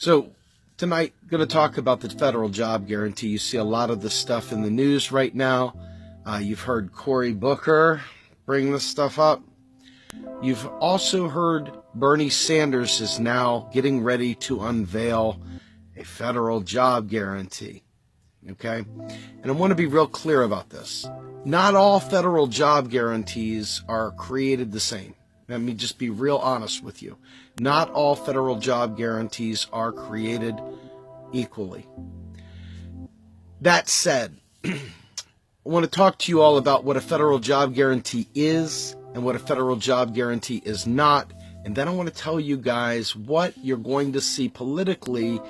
So tonight, going to talk about the federal job guarantee. You see a lot of this stuff in the news right now. You've heard Cory Booker bring this stuff up. You've also heard Bernie Sanders is now getting ready to unveil a federal job guarantee. Okay? And I want to be real clear about this. Not all federal job guarantees are created the same. Let me just be real honest with you. Not all federal job guarantees are created equally. That said, I want to talk to you all about what a federal job guarantee is and what a federal job guarantee is not. And then I want to tell you guys what you're going to see politically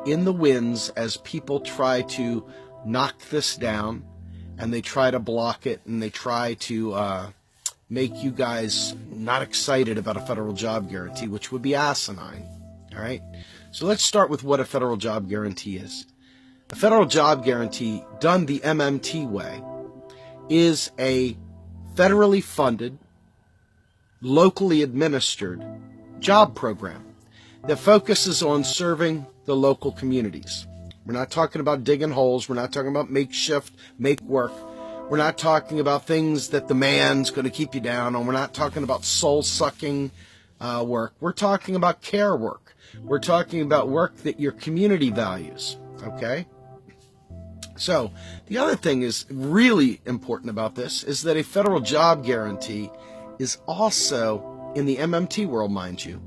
in the winds as people try to knock this down and they try to block it and they try to make you guys not excited about a federal job guarantee, which would be asinine. All right? So let's start with what a federal job guarantee is. A federal job guarantee, done the MMT way, is a federally funded, locally administered job program that focuses on serving the local communities. We're not talking about digging holes. We're not talking about makeshift, make work. We're not talking about things that the man's going to keep you down on. We're not talking about soul-sucking work. We're talking about care work. We're talking about work that your community values, okay? So the other thing is really important about this is that a federal job guarantee is also, in the MMT world, mind you,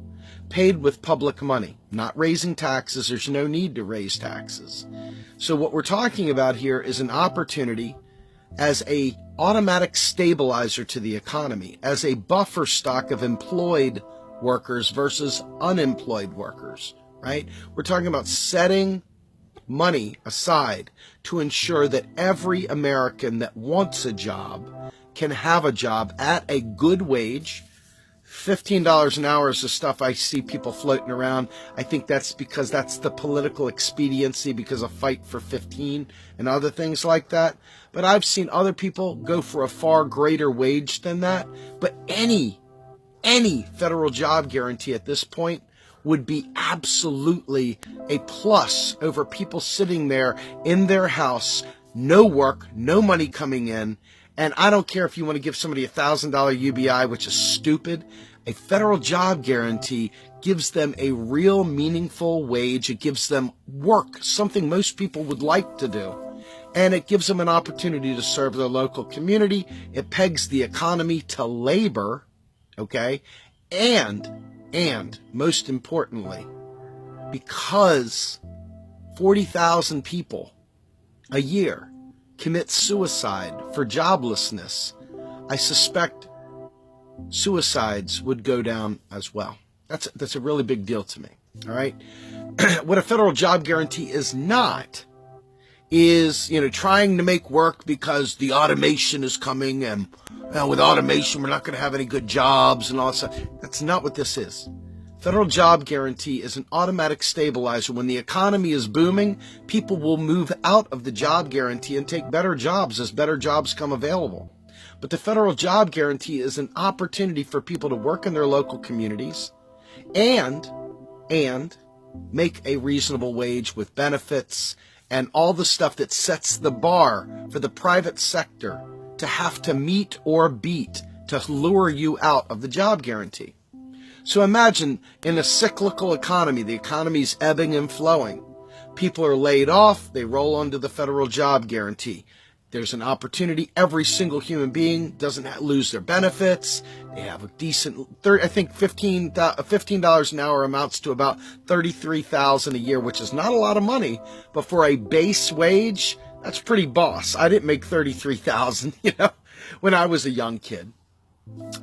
paid with public money, not raising taxes. There's no need to raise taxes. So what we're talking about here is an opportunity as a automatic stabilizer to the economy, as a buffer stock of employed workers versus unemployed workers, right? We're talking about setting money aside to ensure that every American that wants a job can have a job at a good wage. $15 an hour is the stuff I see people floating around. I think that's because that's the political expediency because of Fight for 15 and other things like that. But I've seen other people go for a far greater wage than that. But any federal job guarantee at this point would be absolutely a plus over people sitting there in their house, no work, no money coming in. And I don't care if you want to give somebody a $1,000 UBI, which is stupid. A federal job guarantee gives them a real meaningful wage. It gives them work, something most people would like to do. And it gives them an opportunity to serve their local community. It pegs the economy to labor, okay? And most importantly, because 40,000 people a year commit suicide for joblessness, I suspect suicides would go down as well. That's a really big deal to me. All right. What a federal job guarantee is not is, trying to make work because the automation is coming and with automation we're not going to have any good jobs and all that stuff. That's not what this is. Federal job guarantee is an automatic stabilizer. When the economy is booming, people will move out of the job guarantee and take better jobs as better jobs come available. But the federal job guarantee is an opportunity for people to work in their local communities and make a reasonable wage with benefits and all the stuff that sets the bar for the private sector to have to meet or beat to lure you out of the job guarantee. So imagine in a cyclical economy, the economy's ebbing and flowing. People are laid off, they roll onto the federal job guarantee. There's an opportunity. Every single human being doesn't lose their benefits. They have a decent, I think $15 an hour amounts to about $33,000 a year, which is not a lot of money, but for a base wage, that's pretty boss. I didn't make $33,000, when I was a young kid.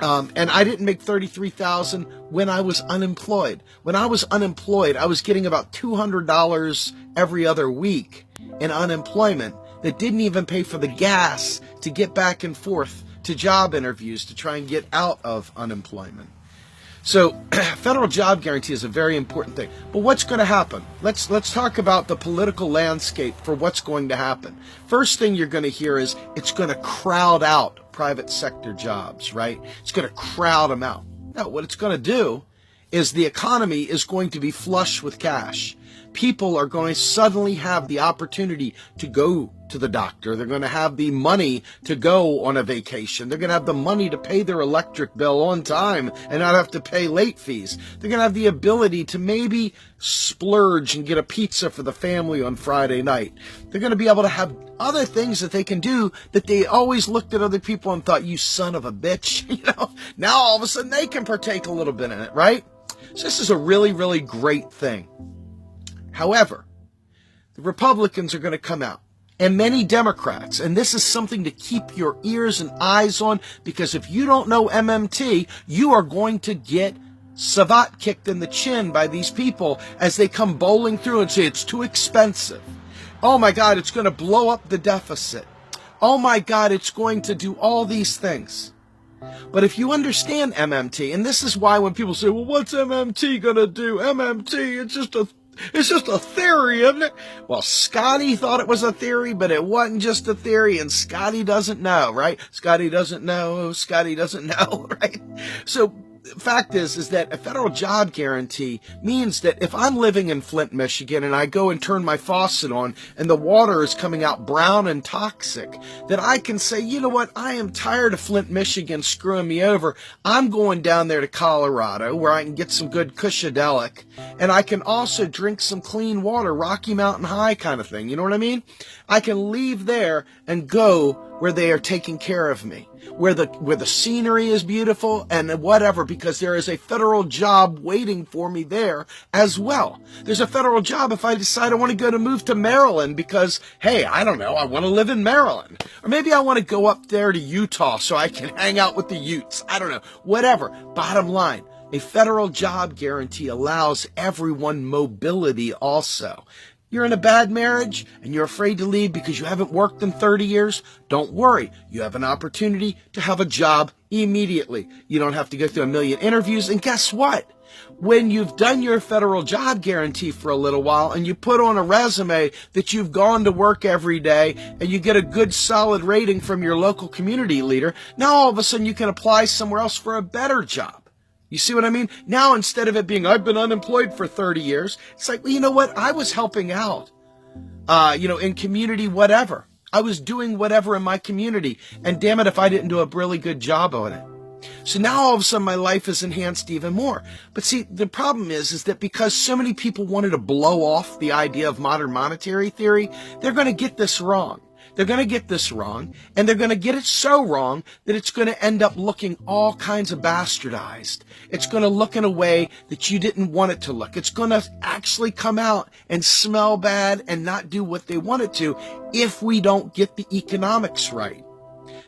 And I didn't make $33,000 when I was unemployed. When I was unemployed, I was getting about $200 every other week in unemployment that didn't even pay for the gas to get back and forth to job interviews to try and get out of unemployment. So federal job guarantee is a very important thing. But what's going to happen? Let's talk about the political landscape for what's going to happen. First thing you're going to hear is it's going to crowd out private sector jobs, right? It's going to crowd them out. No, what it's going to do is the economy is going to be flush with cash. People are going to suddenly have the opportunity to go to the doctor. They're going to have the money to go on a vacation. They're going to have the money to pay their electric bill on time and not have to pay late fees. They're going to have the ability to maybe splurge and get a pizza for the family on Friday night. They're going to be able to have other things that they can do that they always looked at other people and thought, you son of a bitch. Now all of a sudden they can partake a little bit in it, right? So this is a really, really great thing. However, the Republicans are going to come out, and many Democrats, and this is something to keep your ears and eyes on, because if you don't know MMT, you are going to get savat kicked in the chin by these people as they come bowling through and say it's too expensive. Oh my God, it's going to blow up the deficit. Oh my God, it's going to do all these things. But if you understand MMT, and this is why when people say, well, what's MMT going to do? MMT, it's just a theory, isn't it? Well, Scotty thought it was a theory, but it wasn't just a theory, and Scotty doesn't know, right? Scotty doesn't know, right? So the fact is that a federal job guarantee means that if I'm living in Flint, Michigan, and I go and turn my faucet on and the water is coming out brown and toxic, that I can say, you know what, I am tired of Flint, Michigan screwing me over. I'm going down there to Colorado where I can get some good Cushadelic, and I can also drink some clean water, Rocky Mountain High kind of thing. You know what I mean? I can leave there and go where they are taking care of me, where the scenery is beautiful and whatever, because there is a federal job waiting for me there as well. There's a federal job if I decide I want to move to Maryland because, hey, I don't know, I want to live in Maryland. Or maybe I want to go up there to Utah so I can hang out with the Utes. I don't know, whatever. Bottom line, a federal job guarantee allows everyone mobility also. You're in a bad marriage and you're afraid to leave because you haven't worked in 30 years? Don't worry. You have an opportunity to have a job immediately. You don't have to go through a million interviews. And guess what? When you've done your federal job guarantee for a little while and you put on a resume that you've gone to work every day and you get a good solid rating from your local community leader, now all of a sudden you can apply somewhere else for a better job. You see what I mean? Now, instead of it being, I've been unemployed for 30 years, it's like, well, you know what? I was helping out, in community, whatever. I was doing whatever in my community. And damn it, if I didn't do a really good job on it. So now all of a sudden my life is enhanced even more. But see, the problem is that because so many people wanted to blow off the idea of modern monetary theory, they're going to get this wrong. They're going to get this wrong, and they're going to get it so wrong that it's going to end up looking all kinds of bastardized. It's going to look in a way that you didn't want it to look. It's going to actually come out and smell bad and not do what they want it to if we don't get the economics right.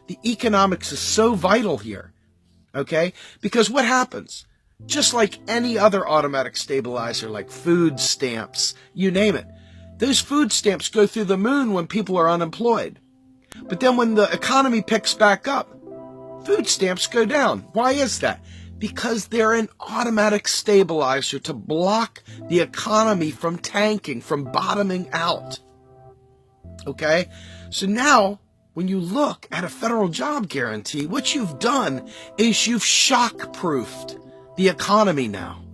The economics is so vital here, okay? Because what happens? Just like any other automatic stabilizer, like food stamps, you name it, those food stamps go through the moon when people are unemployed. But then when the economy picks back up, food stamps go down. Why is that? Because they're an automatic stabilizer to block the economy from tanking, from bottoming out. Okay? So now, when you look at a federal job guarantee, what you've done is you've shock-proofed the economy now.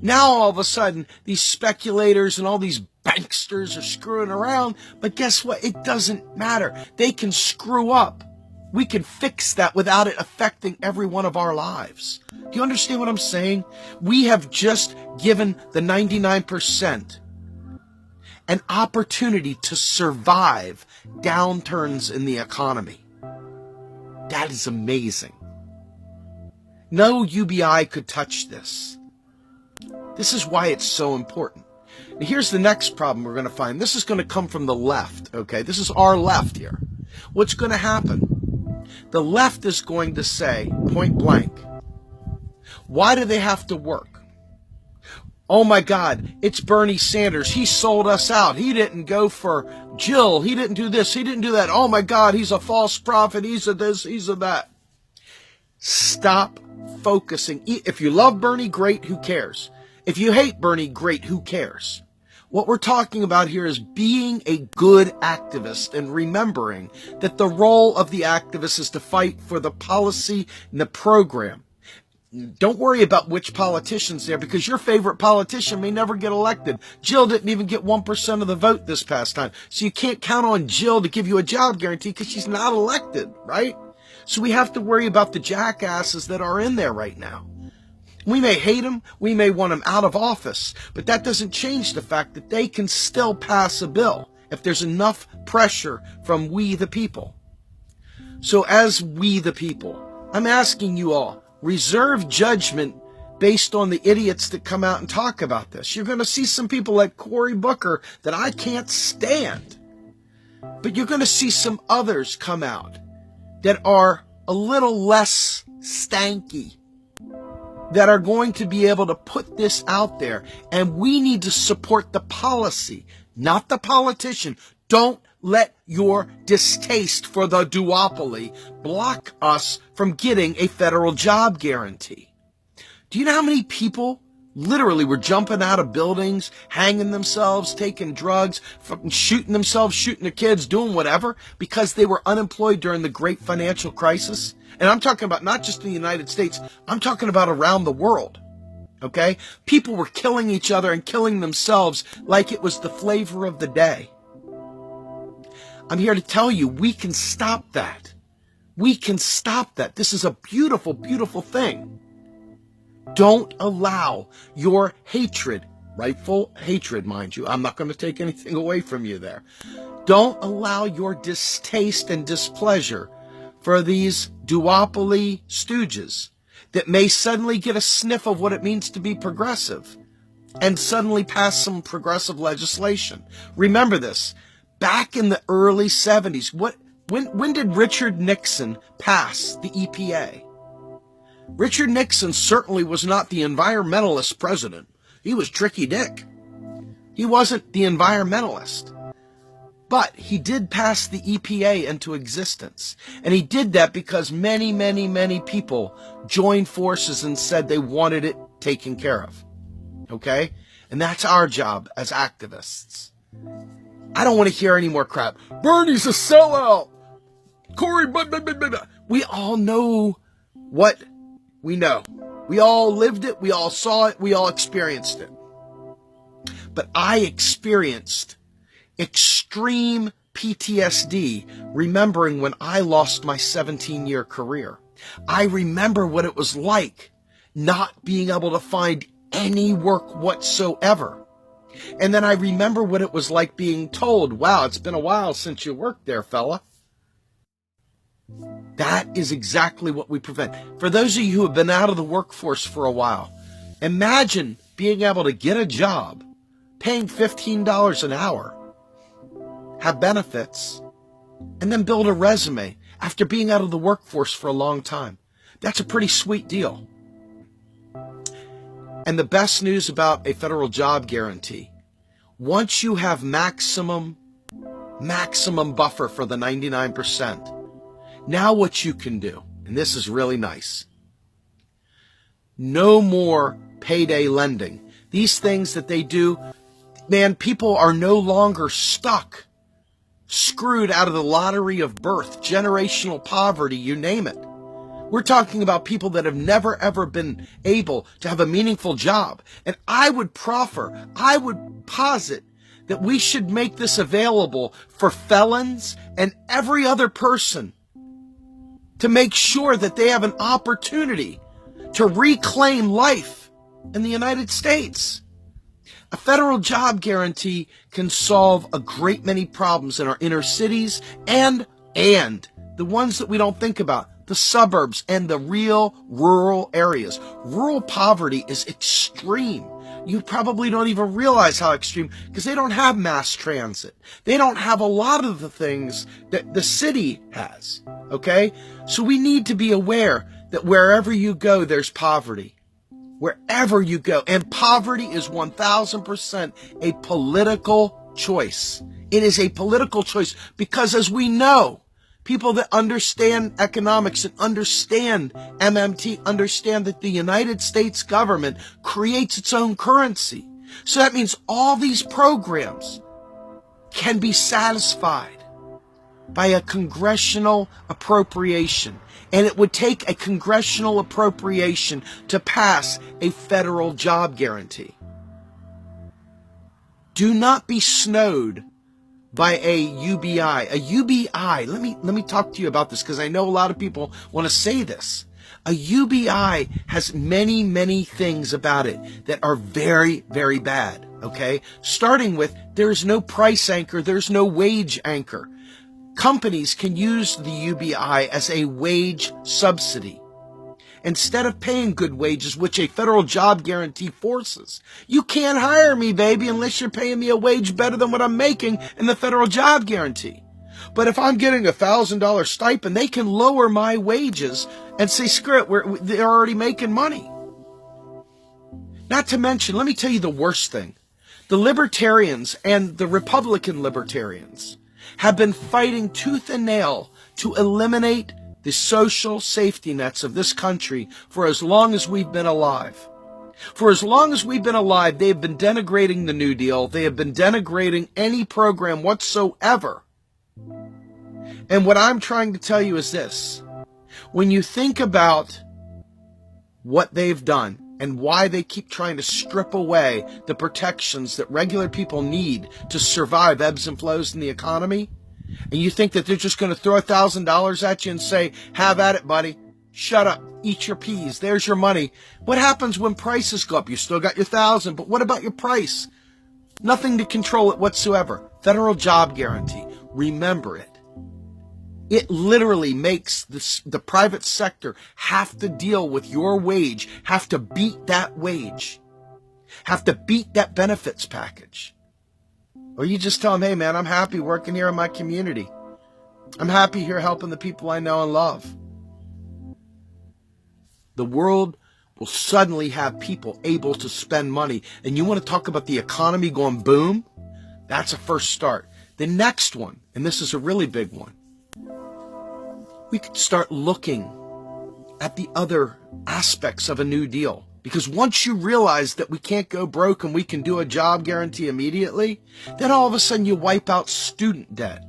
Now, all of a sudden, these speculators and all these banksters are screwing around, but guess what? It doesn't matter. They can screw up. We can fix that without it affecting every one of our lives. Do you understand what I'm saying? We have just given the 99% an opportunity to survive downturns in the economy. That is amazing. No UBI could touch this. This is why it's so important. Now, here's the next problem we're going to find. This is going to come from the left, okay? This is our left here. What's going to happen? The left is going to say, point blank, why do they have to work? Oh my God, it's Bernie Sanders. He sold us out. He didn't go for Jill. He didn't do this. He didn't do that. Oh my God, he's a false prophet. He's a this, he's a that. Stop focusing. If you love Bernie, great, who cares? If you hate Bernie, great, who cares? What we're talking about here is being a good activist and remembering that the role of the activist is to fight for the policy and the program. Don't worry about which politician's there, because your favorite politician may never get elected. Jill didn't even get 1% of the vote this past time. So you can't count on Jill to give you a job guarantee because she's not elected, right? So we have to worry about the jackasses that are in there right now. We may hate them, we may want them out of office, but that doesn't change the fact that they can still pass a bill if there's enough pressure from we the people. So as we the people, I'm asking you all, reserve judgment based on the idiots that come out and talk about this. You're going to see some people like Cory Booker that I can't stand. But you're going to see some others come out that are a little less stanky, that are going to be able to put this out there. And we need to support the policy, not the politician. Don't let your distaste for the duopoly block us from getting a federal job guarantee. Do you know how many people literally were jumping out of buildings, hanging themselves, taking drugs, fucking shooting themselves, shooting their kids, doing whatever, because they were unemployed during the great financial crisis? And I'm talking about not just in the United States, I'm talking about around the world. Okay? People were killing each other and killing themselves like it was the flavor of the day. I'm here to tell you, we can stop that. We can stop that. This is a beautiful, beautiful thing. Don't allow your hatred, rightful hatred, mind you, I'm not going to take anything away from you there. Don't allow your distaste and displeasure for these duopoly stooges that may suddenly get a sniff of what it means to be progressive and suddenly pass some progressive legislation. Remember this. Back in the early 70s, when did Richard Nixon pass the EPA? Richard Nixon certainly was not the environmentalist president. He was Tricky Dick. He wasn't the environmentalist. But he did pass the EPA into existence. And he did that because many, many, many people joined forces and said they wanted it taken care of. Okay? And that's our job as activists. I don't want to hear any more crap. Bernie's a sellout. Cory, blah, blah, blah, blah. We all know what we know. We all lived it. We all saw it. We all experienced it. But I experienced extreme PTSD remembering when I lost my 17-year career. I remember what it was like not being able to find any work whatsoever. And then I remember what it was like being told, wow, it's been a while since you worked there, fella. That is exactly what we prevent. For those of you who have been out of the workforce for a while, imagine being able to get a job, paying $15 an hour, have benefits, and then build a resume after being out of the workforce for a long time. That's a pretty sweet deal. And the best news about a federal job guarantee, once you have maximum buffer for the 99%, now what you can do, and this is really nice, no more payday lending. These things that they do, man, people are no longer stuck, screwed out of the lottery of birth, generational poverty, you name it. We're talking about people that have never, ever been able to have a meaningful job. And I would posit that we should make this available for felons and every other person to make sure that they have an opportunity to reclaim life in the United States. A federal job guarantee can solve a great many problems in our inner cities and the ones that we don't think about, the suburbs and the real rural areas. Rural poverty is extreme. You probably don't even realize how extreme, because they don't have mass transit. They don't have a lot of the things that the city has, okay? So we need to be aware that wherever you go, there's poverty. Wherever you go. And poverty is 1000% a political choice. It is a political choice because, as we know, people that understand economics and understand MMT understand that the United States government creates its own currency. So that means all these programs can be satisfied by a congressional appropriation. And it would take a congressional appropriation to pass a federal job guarantee. Do not be snowed by a UBI. A UBI, let me talk to you about this, because I know a lot of people want to say this. A UBI has many, many things about it that are very, very bad, okay? Starting with, there's no price anchor, there's no wage anchor. Companies can use the UBI as a wage subsidy. Instead of paying good wages, which a federal job guarantee forces. You can't hire me, baby, unless you're paying me a wage better than what I'm making in the federal job guarantee. But if I'm getting a $1,000 stipend, they can lower my wages and say, screw it, they're already making money. Not to mention, let me tell you the worst thing. The libertarians and the Republican libertarians have been fighting tooth and nail to eliminate the social safety nets of this country for as long as we've been alive. For as long as we've been alive, they have been denigrating the New Deal. They have been denigrating any program whatsoever. And what I'm trying to tell you is this. When you think about what they've done and why they keep trying to strip away the protections that regular people need to survive ebbs and flows in the economy, and you think that they're just going to throw $1,000 at you and say, have at it, buddy. Shut up. Eat your peas. There's your money. What happens when prices go up? You still got your $1,000, but what about your price? Nothing to control it whatsoever. Federal job guarantee. Remember it. It literally makes the private sector have to deal with your wage, have to beat that wage, have to beat that benefits package. Or you just tell them, hey man, I'm happy working here in my community. I'm happy here helping the people I know and love. The world will suddenly have people able to spend money. And you want to talk about the economy going boom? That's a first start. The next one, and this is a really big one, we could start looking at the other aspects of a New Deal. Because once you realize that we can't go broke and we can do a job guarantee immediately, then all of a sudden you wipe out student debt.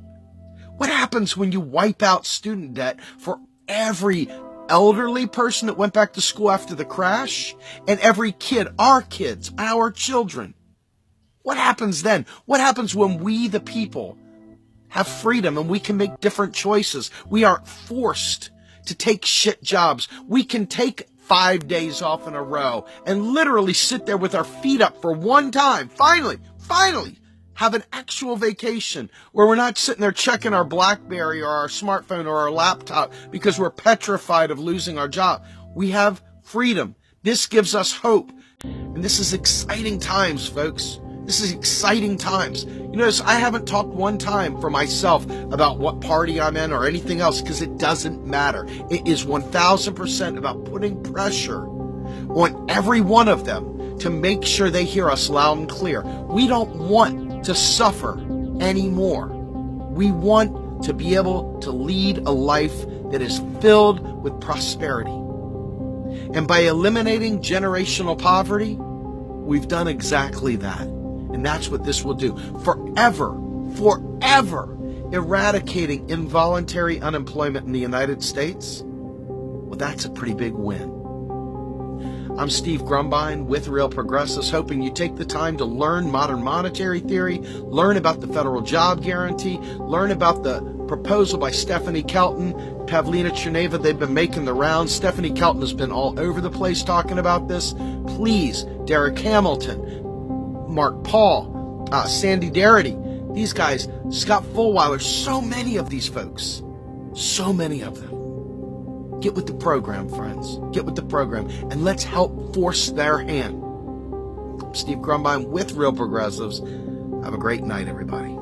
What happens when you wipe out student debt for every elderly person that went back to school after the crash and every kid, our kids, our children? What happens then? What happens when we, the people, have freedom and we can make different choices? We aren't forced to take shit jobs. We can take 5 days off in a row and literally sit there with our feet up for one time. Finally, have an actual vacation where we're not sitting there checking our BlackBerry or our smartphone or our laptop because we're petrified of losing our job. We have freedom. This gives us hope. And this is exciting times, folks. This is exciting times. You notice I haven't talked one time for myself about what party I'm in or anything else because it doesn't matter. It is 1000% about putting pressure on every one of them to make sure they hear us loud and clear. We don't want to suffer anymore. We want to be able to lead a life that is filled with prosperity. And by eliminating generational poverty, we've done exactly that. And that's what this will do. Forever eradicating involuntary unemployment in the United States. Well, that's a pretty big win. I'm Steve Grumbine with Real Progressives, hoping you take the time to learn modern monetary theory, learn about the federal job guarantee, learn about the proposal by Stephanie Kelton, Pavlina Cherneva. They've been making the rounds. Stephanie Kelton has been all over the place talking about this. Please, Derek Hamilton, Mark Paul, Sandy Darity, these guys, Scott Fulweiler, so many of these folks, so many of them. Get with the program, friends. Get with the program, and let's help force their hand. I'm Steve Grumbine with Real Progressives. Have a great night, everybody.